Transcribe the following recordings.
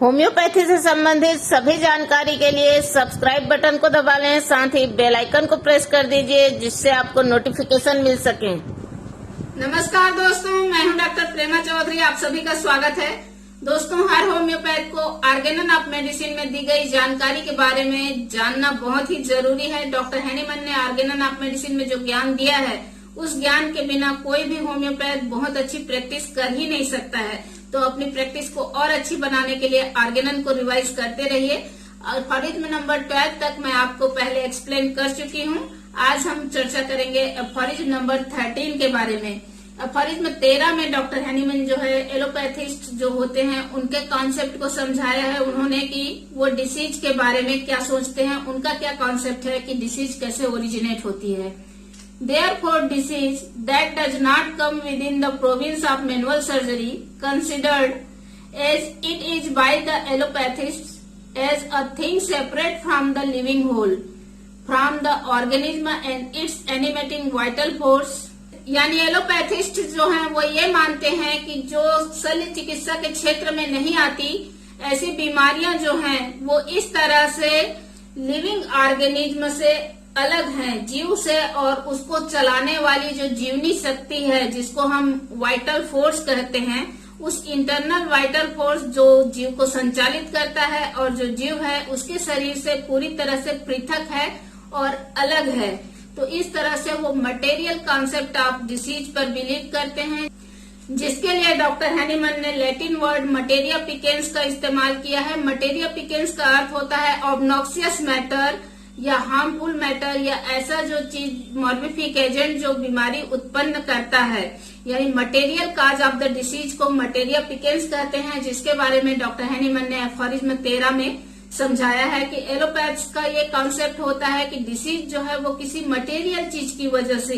Homeopathy से संबंधित सभी जानकारी के लिए सब्सक्राइब बटन को दबा लें, साथ ही बेल आइकन को प्रेस कर दीजिए जिससे आपको नोटिफिकेशन मिल सके। नमस्कार दोस्तों, मैं हूं डॉक्टर प्रेमा चौधरी। आप सभी का स्वागत है। दोस्तों, हर होम्योपैथ को ऑर्गेनन ऑफ मेडिसिन में दी गई जानकारी के बारे में जानना बहुत ही जरूरी है। डॉक्टर हैनीमन ने ऑर्गेनन ऑफ मेडिसिन में जो ज्ञान दिया है, उस ज्ञान के बिना कोई भी होम्योपैथ बहुत अच्छी प्रैक्टिस कर ही नहीं सकता है। तो अपनी प्रैक्टिस को और अच्छी बनाने के लिए ऑर्गेनन को रिवाइज करते रहिए। अल्फारिथम नंबर 12 तक मैं आपको पहले एक्सप्लेन कर चुकी हूँ। आज हम चर्चा करेंगे अल्फारिथम नंबर 13 के बारे में। अल्फारिथम 13 में डॉक्टर हैनीमन जो है एलोपैथिस्ट जो होते हैं उनके कॉन्सेप्ट को समझाया है उन्होंने कि वो डिसीज के बारे में क्या सोचते हैं, उनका क्या कॉन्सेप्ट है कि डिसीज कैसे ओरिजिनेट होती है। Therefore, disease that does not come within the province of manual surgery considered as it is by the allopathists as a thing separate from the living whole, from the organism and its animating vital force। यानी एलोपैथिस्ट जो हैं वो ये मानते हैं कि जो शल्य चिकित्सा के क्षेत्र में नहीं आती, ऐसी बीमारियां जो हैं वो इस तरह से लिविंग ऑर्गेनिज्म से अलग हैं, जीव से, और उसको चलाने वाली जो जीवनी शक्ति है जिसको हम वाइटल फोर्स कहते हैं, उस इंटरनल वाइटल फोर्स जो जीव को संचालित करता है और जो जीव है उसके शरीर से पूरी तरह से पृथक है और अलग है। तो इस तरह से वो मटेरियल कॉन्सेप्ट ऑफ डिसीज पर बिलीव करते हैं, जिसके लिए डॉक्टर हैनीमन ने लैटिन वर्ड मटेरिया पिकेंस का इस्तेमाल किया है। मटेरिया पिकेंस का अर्थ होता है ऑब्नॉक्सियस मैटर या हार्मफुल मैटर, या ऐसा जो चीज मॉर्बिफिक एजेंट जो बीमारी उत्पन्न करता है, यानी material cause of the disease को मटेरिया पिकेंस कहते हैं, जिसके बारे में डॉक्टर हैनीमन ने अल्फारिथम 13 में समझाया है कि एलोपैथ्स का ये कॉन्सेप्ट होता है कि डिसीज जो है वो किसी मटेरियल चीज की वजह से,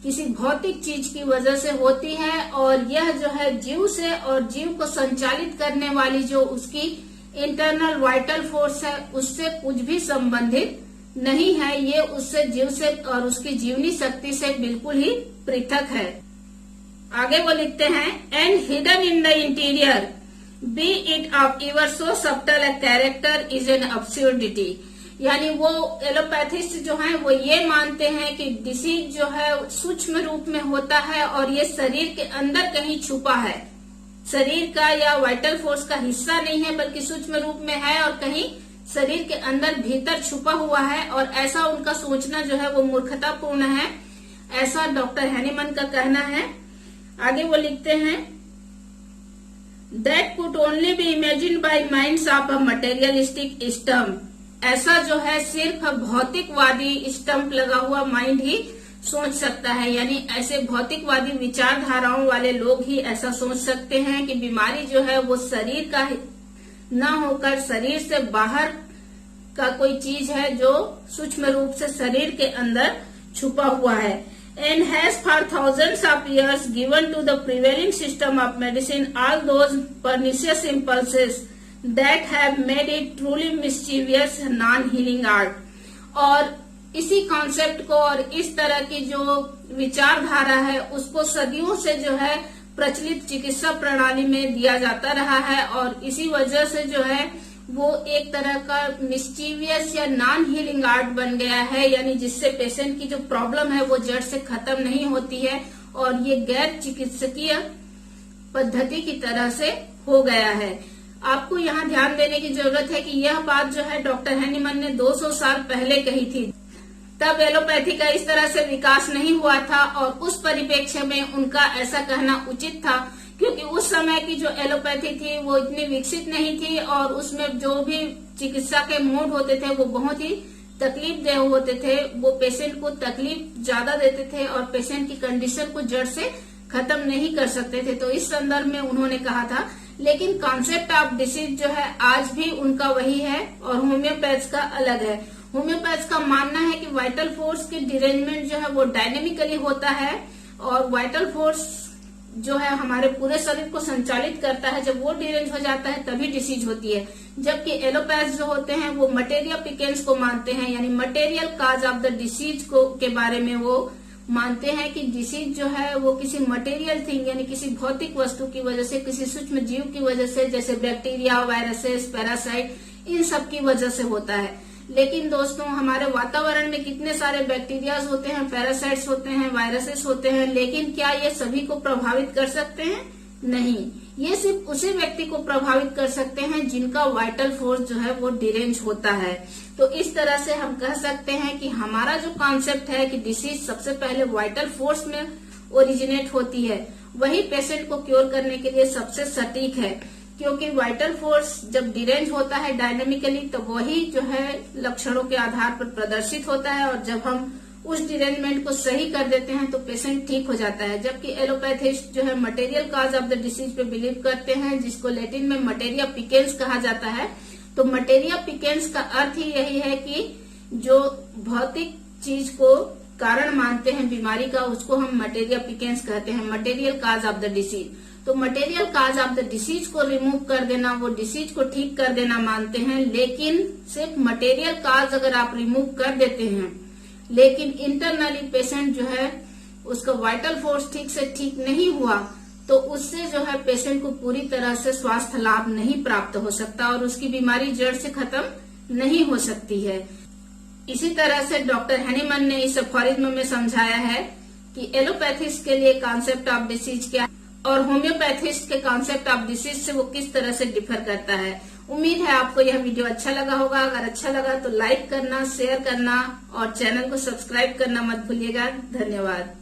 किसी भौतिक चीज की वजह से होती है, और यह जो है जीव से और जीव को संचालित करने वाली जो उसकी इंटरनल वाइटल फोर्स है उससे कुछ भी संबंधित नहीं है। ये उससे जीव से और उसकी जीवनी शक्ति से बिल्कुल ही पृथक है। आगे वो लिखते हैं, and hidden in the interior B it of इवर so subtle a character is an absurdity. यानी वो एलोपैथिस्ट जो हैं वो ये मानते हैं कि डिसीज जो है सूक्ष्म रूप में होता है और ये शरीर के अंदर कहीं छुपा है, शरीर का या वाइटल फोर्स का हिस्सा नहीं है, बल्कि सूक्ष्म रूप में है और कहीं शरीर के अंदर भीतर छुपा हुआ है, और ऐसा उनका सोचना जो है वो मूर्खतापूर्ण है, ऐसा डॉक्टर हैनीमन का कहना है। आगे वो लिखते हैं, that could only be imagine by minds of a materialistic stump. ऐसा जो है सिर्फ भौतिकवादी स्टम्प लगा हुआ माइंड ही सोच सकता है, यानी ऐसे भौतिकवादी विचारधाराओं वाले लोग ही ऐसा सोच सकते हैं कि बीमारी जो है वो शरीर का न होकर शरीर से बाहर का कोई चीज है जो सूक्ष्म रूप से शरीर के अंदर छुपा हुआ है। And has for thousands of years given to the prevailing system of medicine all those pernicious impulses that have made it truly mischievous non healing art. और इसी कॉन्सेप्ट को और इस तरह की जो विचारधारा है उसको सदियों से जो है प्रचलित चिकित्सा प्रणाली में दिया जाता रहा है, और इसी वजह से जो है वो एक तरह का मिस्चीवियस या नॉन हीलिंग आर्ट बन गया है, यानी जिससे पेशेंट की जो प्रॉब्लम है वो जड़ से खत्म नहीं होती है और ये गैर चिकित्सकीय पद्धति की तरह से हो गया है। आपको यहाँ ध्यान देने की जरूरत है कि यह बात जो है डॉक्टर हैनीमन ने 200 साल पहले कही थी। तब एलोपैथी का इस तरह से विकास नहीं हुआ था, और उस परिप्रेक्ष्य में उनका ऐसा कहना उचित था, क्योंकि उस समय की जो एलोपैथी थी वो इतनी विकसित नहीं थी, और उसमें जो भी चिकित्सा के मोड होते थे वो बहुत ही तकलीफ देह होते थे। वो पेशेंट को तकलीफ ज्यादा देते थे और पेशेंट की कंडीशन को जड़ से खत्म नहीं कर सकते थे। तो इस संदर्भ में उन्होंने कहा था, लेकिन कॉन्सेप्ट ऑफ डिसीज जो है आज भी उनका वही है और होम्योपैथ्स का अलग है। होम्योपैथ्स का मानना है कि वाइटल फोर्स की डिरेंजमेंट जो है वो डायनेमिकली होता है, और वाइटल फोर्स जो है हमारे पूरे शरीर को संचालित करता है। जब वो डिरेंज हो जाता है तभी डिसीज होती है, जबकि एलोपैथ्स जो होते हैं वो मटेरिया पिकेंस को मानते हैं, यानी material cause of the disease को के बारे में वो मानते हैं कि डिसीज जो है वो किसी मटेरियल थिंग यानी किसी भौतिक वस्तु की वजह से, किसी सूक्ष्म जीव की वजह से, जैसे बैक्टीरिया, वायरसेस, पैरासाइट, इन सब की वजह से होता है। लेकिन दोस्तों हमारे वातावरण में कितने सारे बैक्टीरियाज होते हैं, पैरासाइट्स होते हैं, वायरसेस होते हैं, लेकिन क्या ये सभी को प्रभावित कर सकते हैं? नहीं, ये सिर्फ उसी व्यक्ति को प्रभावित कर सकते हैं जिनका वाइटल फोर्स जो है वो डिरेंज होता है। तो इस तरह से हम कह सकते हैं कि हमारा जो कॉन्सेप्ट है कि डिसीज सबसे पहले वाइटल फोर्स में ओरिजिनेट होती है, वही पेशेंट को क्योर करने के लिए सबसे सटीक है। क्योंकि वाइटल फोर्स जब डिरेंज होता है डायनेमिकली, तो वही जो है लक्षणों के आधार पर प्रदर्शित होता है, और जब हम उस डिरेंजमेंट को सही कर देते हैं तो पेशेंट ठीक हो जाता है। जबकि एलोपैथिस्ट जो है material cause of the disease पे बिलीव करते हैं, जिसको लैटिन में मटेरिया पिकेंस कहा जाता है। तो मटेरिया पिकेंस का अर्थ ही यही है कि जो भौतिक चीज को कारण मानते हैं बीमारी का, उसको हम मटेरिया पिकेंस कहते हैं, material cause of the disease. तो material cause of the disease को रिमूव कर देना, वो डिसीज को ठीक कर देना मानते हैं। लेकिन सिर्फ मटेरियल कॉज अगर आप रिमूव कर देते हैं, लेकिन इंटरनली पेशेंट जो है उसका वाइटल फोर्स ठीक से ठीक नहीं हुआ, तो उससे जो है पेशेंट को पूरी तरह से स्वास्थ्य लाभ नहीं प्राप्त हो सकता और उसकी बीमारी जड़ से खत्म नहीं हो सकती है। इसी तरह से डॉक्टर हैनीमन ने इस अफोरिज्म में समझाया है कि एलोपैथिस्ट के लिए कॉन्सेप्ट ऑफ डिसीज क्या है और होम्योपैथिस्ट के कॉन्सेप्ट ऑफ डिसीज से वो किस तरह से डिफर करता है। उम्मीद है आपको यह वीडियो अच्छा लगा होगा। अगर अच्छा लगा तो लाइक करना, शेयर करना और चैनल को सब्सक्राइब करना मत भूलिएगा। धन्यवाद।